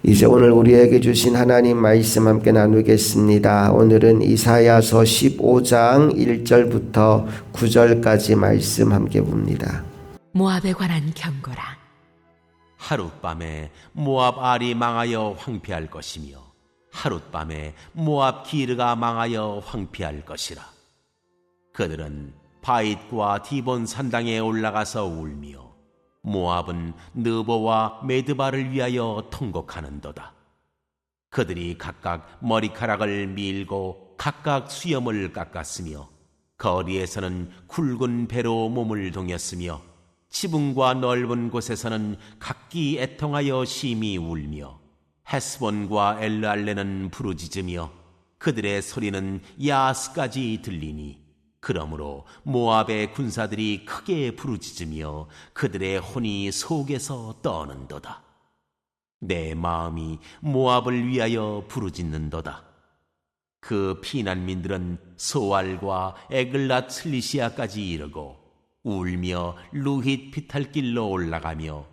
이제 오늘 우리에게 주신 하나님 말씀 함께 나누겠습니다. 오늘은 이사야서 15장 1절부터 9절까지 말씀 함께 봅니다. 모압에 관한 경고라. 하룻밤에 모압 알이 망하여 황폐할 것이며 하룻밤에 모압 기르가 망하여 황폐할 것이라. 그들은 바잇과 디본 산당에 올라가서 울며 모압은 느보와 메드바를 위하여 통곡하는도다. 그들이 각각 머리카락을 밀고 각각 수염을 깎았으며 거리에서는 굵은 배로 몸을 동였으며 지붕과 넓은 곳에서는 각기 애통하여 심히 울며 헤스본과 엘르알레는 부르짖으며 그들의 소리는 야스까지 들리니 그러므로 모압의 군사들이 크게 부르짖으며 그들의 혼이 속에서 떠는도다. 내 마음이 모압을 위하여 부르짖는도다. 그 피난민들은 소알과 에글랏 슬리시아까지 이르고 울며 루힛 피탈길로 올라가며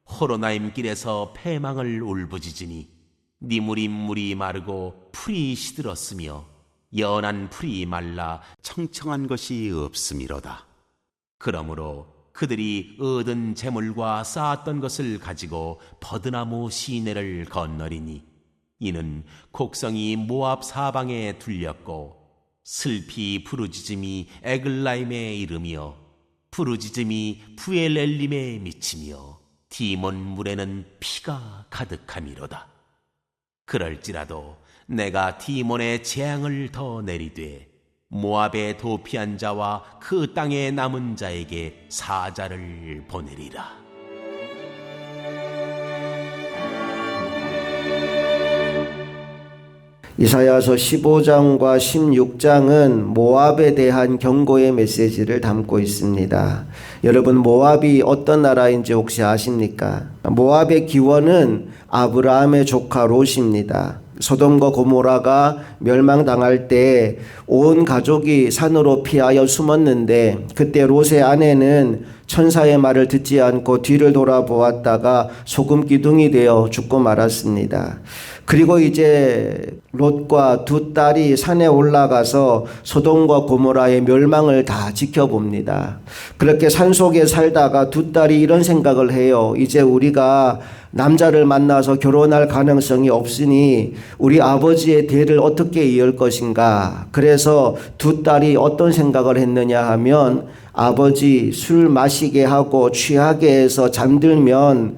호로나임 길에서 패망을 울부짖으니 니무림 물이 마르고 풀이 시들었으며 연한 풀이 말라 청청한 것이 없음이로다. 그러므로 그들이 얻은 재물과 쌓았던 것을 가지고 버드나무 시내를 건너리니 이는 곡성이 모압 사방에 둘렸고 슬피 부르짖음이 에글라임에 이르며 부르짖음이 부엘엘림에 미치며 디몬 물에는 피가 가득함이로다. 그럴지라도 내가 디몬의 재앙을 더 내리되 모압에 도피한 자와 그 땅에 남은 자에게 사자를 보내리라. 이사야서 15장과 16장은 모압에 대한 경고의 메시지를 담고 있습니다. 여러분, 모압이 어떤 나라인지 혹시 아십니까? 모압의 기원은 아브라함의 조카 롯입니다. 소돔과 고모라가 멸망당할 때 온 가족이 산으로 피하여 숨었는데 그때 롯의 아내는 천사의 말을 듣지 않고 뒤를 돌아보았다가 소금 기둥이 되어 죽고 말았습니다. 그리고 이제 롯과 두 딸이 산에 올라가서 소돔과 고모라의 멸망을 다 지켜봅니다. 그렇게 산속에 살다가 두 딸이 이런 생각을 해요. 이제 우리가 남자를 만나서 결혼할 가능성이 없으니 우리 아버지의 대를 어떻게 이을 것인가. 그래서 두 딸이 어떤 생각을 했느냐 하면 아버지 술 마시게 하고 취하게 해서 잠들면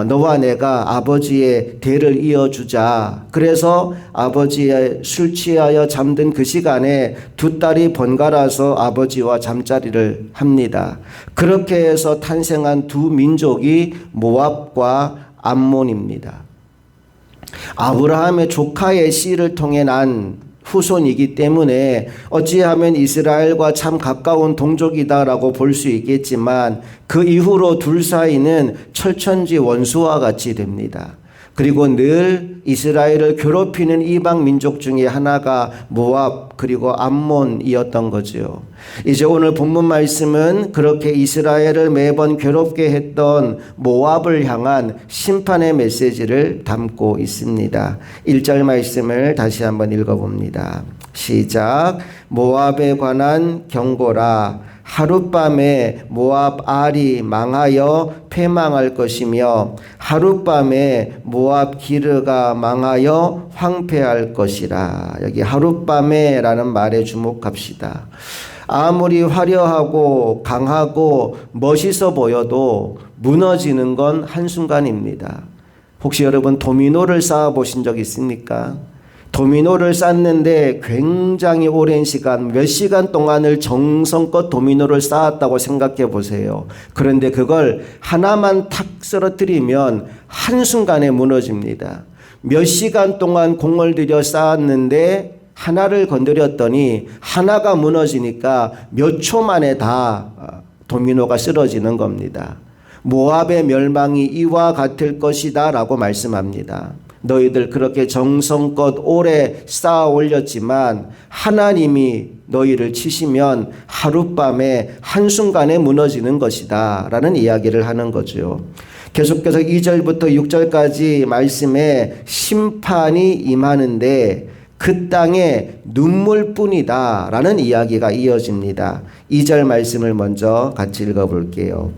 너와 내가 아버지의 대를 이어주자. 그래서 아버지의 술 취하여 잠든 그 시간에 두 딸이 번갈아서 아버지와 잠자리를 합니다. 그렇게 해서 탄생한 두 민족이 모압과 암몬입니다. 아브라함의 조카의 씨를 통해 난 후손이기 때문에 어찌하면 이스라엘과 참 가까운 동족이다라고 볼 수 있겠지만 그 이후로 둘 사이는 철천지 원수와 같이 됩니다. 그리고 늘 이스라엘을 괴롭히는 이방 민족 중에 하나가 모압 그리고 암몬이었던 거죠. 이제 오늘 본문 말씀은 그렇게 이스라엘을 매번 괴롭게 했던 모압을 향한 심판의 메시지를 담고 있습니다. 1절 말씀을 다시 한번 읽어봅니다. 시작. 모압에 관한 경고라. 하룻밤에 모압 알이 망하여 패망할 것이며 하룻밤에 모압 기르가 망하여 황폐할 것이라. 여기 하룻밤에 라는 말에 주목합시다. 아무리 화려하고 강하고 멋있어 보여도 무너지는 건 한순간입니다. 혹시 여러분 도미노를 쌓아 보신 적 있습니까? 도미노를 쌓는데 굉장히 오랜 시간, 몇 시간 동안을 정성껏 도미노를 쌓았다고 생각해 보세요. 그런데 그걸 하나만 탁 쓰러뜨리면 한순간에 무너집니다. 몇 시간 동안 공을 들여 쌓았는데 하나를 건드렸더니 하나가 무너지니까 몇 초 만에 다 도미노가 쓰러지는 겁니다. 모압의 멸망이 이와 같을 것이다 라고 말씀합니다. 너희들 그렇게 정성껏 오래 쌓아 올렸지만 하나님이 너희를 치시면 하룻밤에 한순간에 무너지는 것이다 라는 이야기를 하는 거죠. 계속해서 2절부터 6절까지 말씀에 심판이 임하는데 그 땅에 눈물뿐이다 라는 이야기가 이어집니다. 2절 말씀을 먼저 같이 읽어볼게요.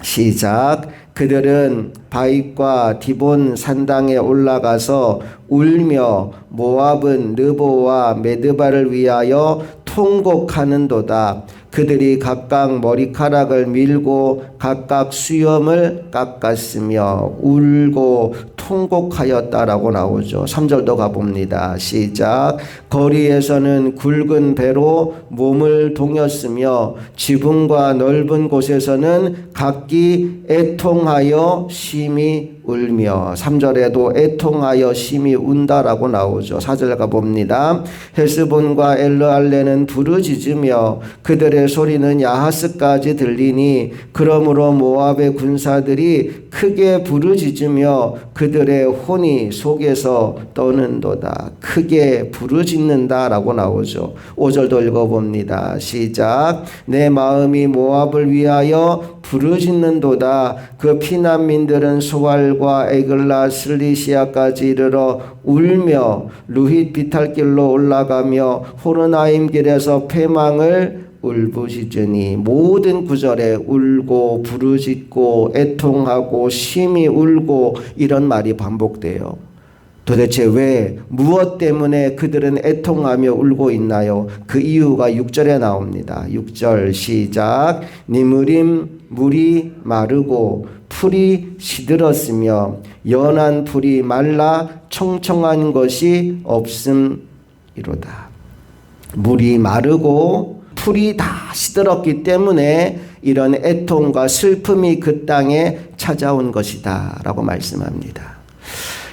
시작. 그들은 바윗과 디본 산당에 올라가서 울며 모압은 느보와 메드바를 위하여 통곡하는도다. 그들이 각각 머리카락을 밀고 각각 수염을 깎았으며 울고 통곡하였다라고 나오죠. 3절도 가봅니다. 시작. 거리에서는 굵은 배로 몸을 동였으며 지붕과 넓은 곳에서는 각기 애통하여 심히 울며. 3절에도 애통하여 심히 운다라고 나오죠. 4절 가봅니다. 헤스본과 엘르알레는 부르짖으며 그들의 소리는 야하스까지 들리니 그러므로 모압의 군사들이 크게 부르짖으며 그들의 혼이 속에서 떠는도다. 크게 부르짖는다라고 나오죠. 5절도 읽어봅니다. 시작. 내 마음이 모압을 위하여 부르짖는도다. 그 피난민들은 소알과 에글라 슬리시아까지 이르러 울며 루힛 비탈길로 올라가며 호르나임 길에서 패망을 울부짖으니. 모든 구절에 울고 부르짖고 애통하고 심히 울고 이런 말이 반복돼요. 도대체 왜 무엇 때문에 그들은 애통하며 울고 있나요? 그 이유가 6절에 나옵니다. 6절 시작. 니므림 물이 마르고 풀이 시들었으며 연한 풀이 말라 청청한 것이 없음이로다. 물이 마르고 풀이 다 시들었기 때문에 이런 애통과 슬픔이 그 땅에 찾아온 것이다 라고 말씀합니다.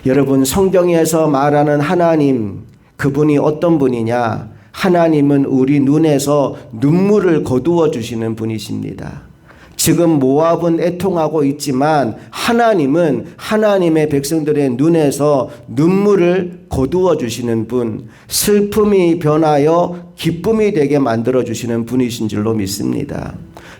여러분, 성경에서 말하는 하나님, 그분이 어떤 분이냐? 하나님은 우리 눈에서 눈물을 거두어 주시는 분이십니다. 지금 모압은 애통하고 있지만 하나님은 하나님의 백성들의 눈에서 눈물을 거두어 주시는 분, 슬픔이 변하여 기쁨이 되게 만들어 주시는 분이신 줄로 믿습니다.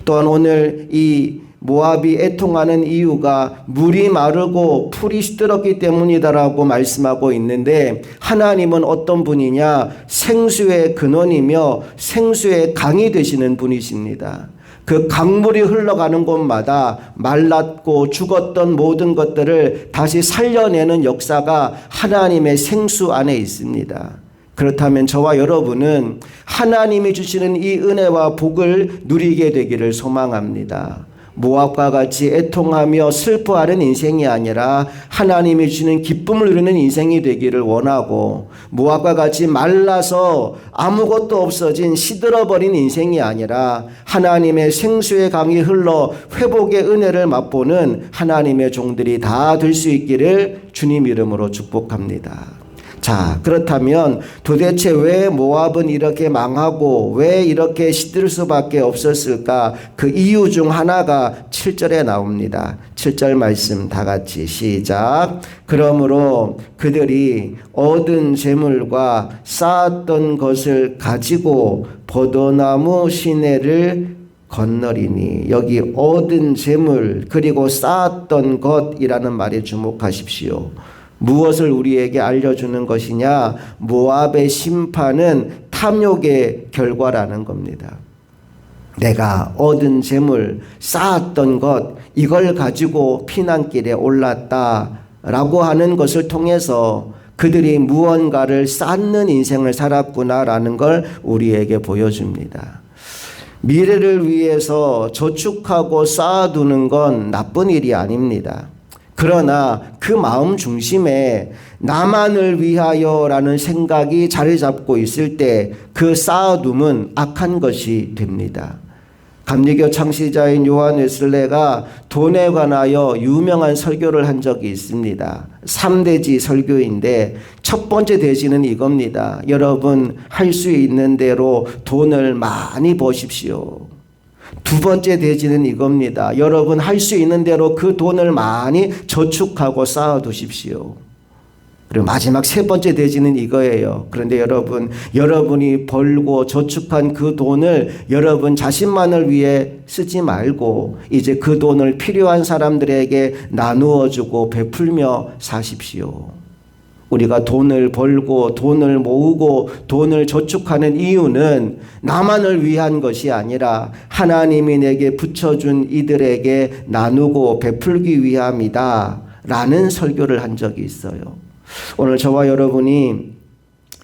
또한 오늘 이 모압이 애통하는 이유가 물이 마르고 풀이 시들었기 때문이다라고 말씀하고 있는데, 하나님은 어떤 분이냐? 생수의 근원이며 생수의 강이 되시는 분이십니다. 그 강물이 흘러가는 곳마다 말랐고 죽었던 모든 것들을 다시 살려내는 역사가 하나님의 생수 안에 있습니다. 그렇다면 저와 여러분은 하나님이 주시는 이 은혜와 복을 누리게 되기를 소망합니다. 모압과 같이 애통하며 슬퍼하는 인생이 아니라 하나님이 주시는 기쁨을 누리는 인생이 되기를 원하고, 모압과 같이 말라서 아무것도 없어진 시들어버린 인생이 아니라 하나님의 생수의 강이 흘러 회복의 은혜를 맛보는 하나님의 종들이 다 될 수 있기를 주님 이름으로 축복합니다. 자, 그렇다면 도대체 왜 모압은 이렇게 망하고 왜 이렇게 시들 수밖에 없었을까? 그 이유 중 하나가 7절에 나옵니다. 7절 말씀 다 같이 시작. 그러므로 그들이 얻은 재물과 쌓았던 것을 가지고 포도나무 시내를 건너리니. 여기 얻은 재물 그리고 쌓았던 것이라는 말에 주목하십시오. 무엇을 우리에게 알려주는 것이냐? 모압의 심판은 탐욕의 결과라는 겁니다. 내가 얻은 재물, 쌓았던 것, 이걸 가지고 피난길에 올랐다라고 하는 것을 통해서 그들이 무언가를 쌓는 인생을 살았구나라는 걸 우리에게 보여줍니다. 미래를 위해서 저축하고 쌓아두는 건 나쁜 일이 아닙니다. 그러나 그 마음 중심에 나만을 위하여라는 생각이 자리 잡고 있을 때 그 쌓아둠은 악한 것이 됩니다. 감리교 창시자인 요한 웨슬레가 돈에 관하여 유명한 설교를 한 적이 있습니다. 3대지 설교인데 첫 번째 대지는 이겁니다. 여러분, 할 수 있는 대로 돈을 많이 버십시오. 두 번째 대지는 이겁니다. 여러분, 할 수 있는 대로 그 돈을 많이 저축하고 쌓아두십시오. 그리고 마지막 세 번째 대지는 이거예요. 그런데 여러분, 여러분이 벌고 저축한 그 돈을 여러분 자신만을 위해 쓰지 말고 이제 그 돈을 필요한 사람들에게 나누어 주고 베풀며 사십시오. 우리가 돈을 벌고 돈을 모으고 돈을 저축하는 이유는 나만을 위한 것이 아니라 하나님이 내게 붙여준 이들에게 나누고 베풀기 위함이다 라는 설교를 한 적이 있어요. 오늘 저와 여러분이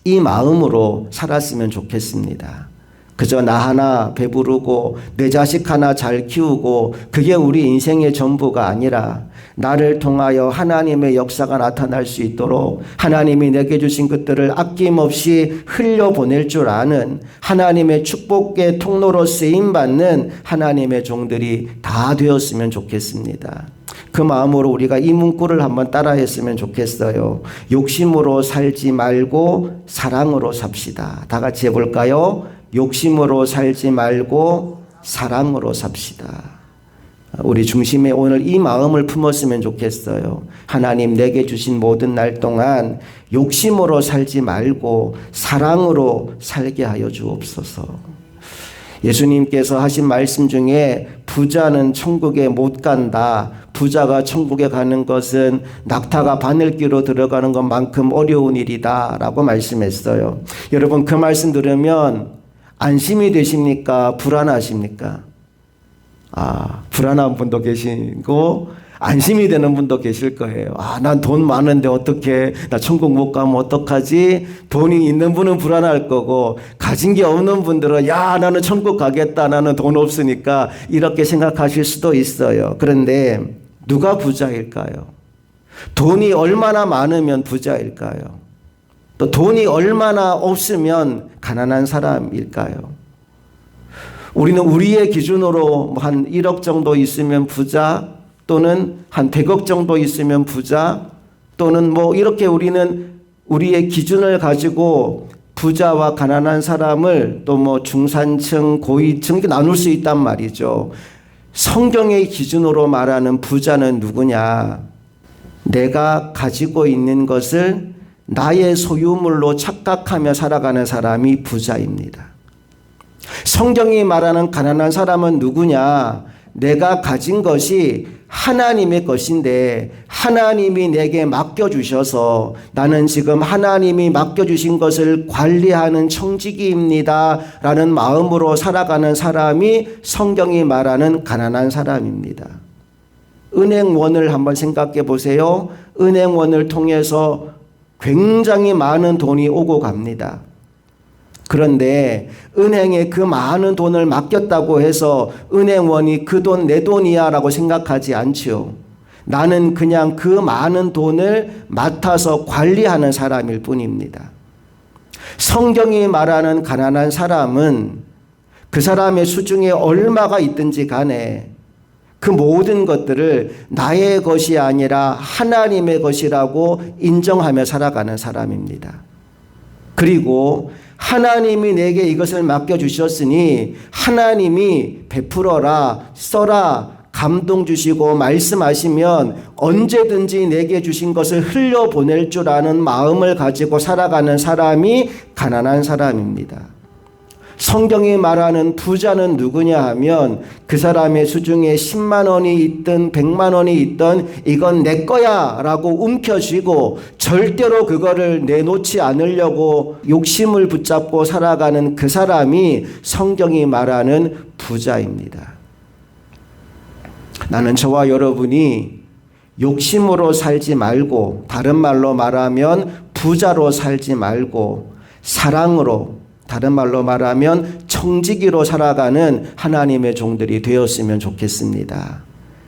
이 마음으로 살았으면 좋겠습니다. 그저 나 하나 배부르고 내 자식 하나 잘 키우고 그게 우리 인생의 전부가 아니라 나를 통하여 하나님의 역사가 나타날 수 있도록 하나님이 내게 주신 것들을 아낌없이 흘려보낼 줄 아는 하나님의 축복의 통로로 쓰임받는 하나님의 종들이 다 되었으면 좋겠습니다. 그 마음으로 우리가 이 문구를 한번 따라했으면 좋겠어요. 욕심으로 살지 말고 사랑으로 삽시다. 다 같이 해볼까요? 욕심으로 살지 말고 사랑으로 삽시다. 우리 중심에 오늘 이 마음을 품었으면 좋겠어요. 하나님 내게 주신 모든 날 동안 욕심으로 살지 말고 사랑으로 살게 하여 주옵소서. 예수님께서 하신 말씀 중에 부자는 천국에 못 간다. 부자가 천국에 가는 것은 낙타가 바늘기로 들어가는 것만큼 어려운 일이다 라고 말씀했어요. 여러분 그 말씀 들으면 안심이 되십니까? 불안하십니까? 불안한 분도 계시고 안심이 되는 분도 계실 거예요. 난 돈 많은데 어떡해? 나 천국 못 가면 어떡하지? 돈이 있는 분은 불안할 거고 가진 게 없는 분들은 나는 천국 가겠다. 나는 돈 없으니까 이렇게 생각하실 수도 있어요. 그런데 누가 부자일까요? 돈이 얼마나 많으면 부자일까요? 또 돈이 얼마나 없으면 가난한 사람일까요? 우리는 우리의 기준으로 한 1억 정도 있으면 부자 또는 한 100억 정도 있으면 부자 또는 이렇게 우리는 우리의 기준을 가지고 부자와 가난한 사람을 또 중산층, 고위층 이렇게 나눌 수 있단 말이죠. 성경의 기준으로 말하는 부자는 누구냐? 내가 가지고 있는 것을 나의 소유물로 착각하며 살아가는 사람이 부자입니다. 성경이 말하는 가난한 사람은 누구냐? 내가 가진 것이 하나님의 것인데 하나님이 내게 맡겨주셔서 나는 지금 하나님이 맡겨주신 것을 관리하는 청지기입니다 라는 마음으로 살아가는 사람이 성경이 말하는 가난한 사람입니다. 은행원을 한번 생각해 보세요. 은행원을 통해서 굉장히 많은 돈이 오고 갑니다. 그런데 은행에 그 많은 돈을 맡겼다고 해서 은행원이 그 돈 내 돈이야 라고 생각하지 않지요. 나는 그냥 그 많은 돈을 맡아서 관리하는 사람일 뿐입니다. 성경이 말하는 가난한 사람은 그 사람의 수중에 얼마가 있든지 간에 그 모든 것들을 나의 것이 아니라 하나님의 것이라고 인정하며 살아가는 사람입니다. 그리고 하나님이 내게 이것을 맡겨주셨으니 하나님이 베풀어라, 써라, 감동 주시고 말씀하시면 언제든지 내게 주신 것을 흘려보낼 줄 아는 마음을 가지고 살아가는 사람이 가난한 사람입니다. 성경이 말하는 부자는 누구냐 하면 그 사람의 수중에 10만 원이 있든 100만 원이 있든 이건 내 거야 라고 움켜쥐고 절대로 그거를 내놓지 않으려고 욕심을 붙잡고 살아가는 그 사람이 성경이 말하는 부자입니다. 나는 저와 여러분이 욕심으로 살지 말고 다른 말로 말하면 부자로 살지 말고 사랑으로 다른 말로 말하면 청지기로 살아가는 하나님의 종들이 되었으면 좋겠습니다.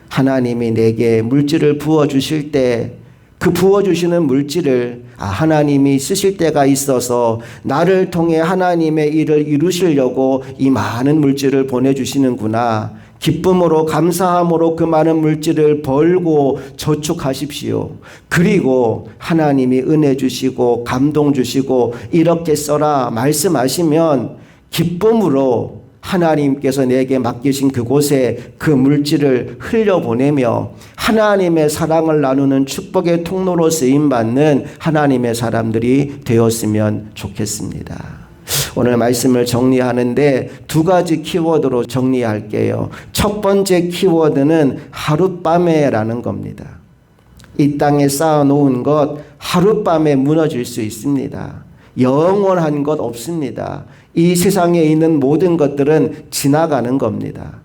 하나님이 내게 물질을 부어주실 때 그 부어주시는 물질을 하나님이 쓰실 때가 있어서 나를 통해 하나님의 일을 이루시려고 이 많은 물질을 보내주시는구나. 기쁨으로 감사함으로 그 많은 물질을 벌고 저축하십시오. 그리고 하나님이 은혜 주시고 감동 주시고 이렇게 써라 말씀하시면 기쁨으로 하나님께서 내게 맡기신 그곳에 그 물질을 흘려보내며 하나님의 사랑을 나누는 축복의 통로로 쓰임받는 하나님의 사람들이 되었으면 좋겠습니다. 오늘 말씀을 정리하는데 두 가지 키워드로 정리할게요. 첫 번째 키워드는 하룻밤에라는 겁니다. 이 땅에 쌓아놓은 것 하룻밤에 무너질 수 있습니다. 영원한 것 없습니다. 이 세상에 있는 모든 것들은 지나가는 겁니다.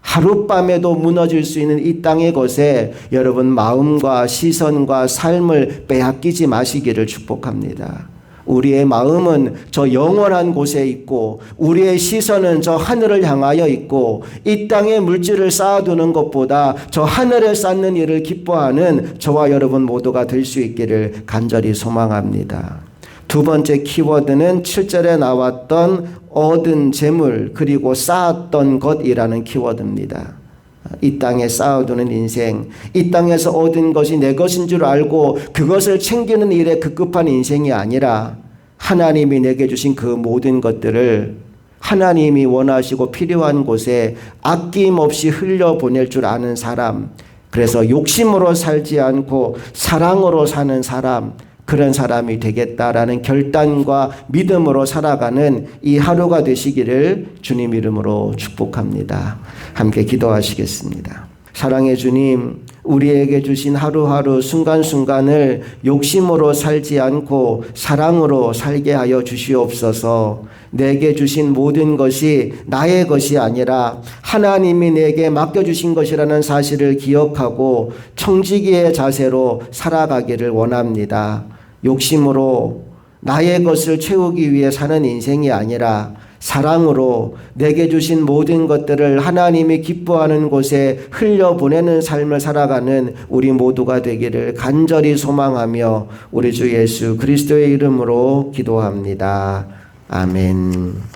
하룻밤에도 무너질 수 있는 이 땅의 것에 여러분 마음과 시선과 삶을 빼앗기지 마시기를 축복합니다. 우리의 마음은 저 영원한 곳에 있고 우리의 시선은 저 하늘을 향하여 있고 이 땅에 물질을 쌓아두는 것보다 저 하늘에 쌓는 일을 기뻐하는 저와 여러분 모두가 될 수 있기를 간절히 소망합니다. 두 번째 키워드는 7절에 나왔던 얻은 재물 그리고 쌓았던 것이라는 키워드입니다. 이 땅에 쌓아두는 인생, 이 땅에서 얻은 것이 내 것인 줄 알고 그것을 챙기는 일에 급급한 인생이 아니라 하나님이 내게 주신 그 모든 것들을 하나님이 원하시고 필요한 곳에 아낌없이 흘려보낼 줄 아는 사람, 그래서 욕심으로 살지 않고 사랑으로 사는 사람, 그런 사람이 되겠다라는 결단과 믿음으로 살아가는 이 하루가 되시기를 주님 이름으로 축복합니다. 함께 기도하시겠습니다. 사랑의 주님, 우리에게 주신 하루하루 순간순간을 욕심으로 살지 않고 사랑으로 살게 하여 주시옵소서. 내게 주신 모든 것이 나의 것이 아니라 하나님이 내게 맡겨주신 것이라는 사실을 기억하고 청지기의 자세로 살아가기를 원합니다. 욕심으로 나의 것을 채우기 위해 사는 인생이 아니라 사랑으로 내게 주신 모든 것들을 하나님이 기뻐하는 곳에 흘려보내는 삶을 살아가는 우리 모두가 되기를 간절히 소망하며 우리 주 예수 그리스도의 이름으로 기도합니다. 아멘.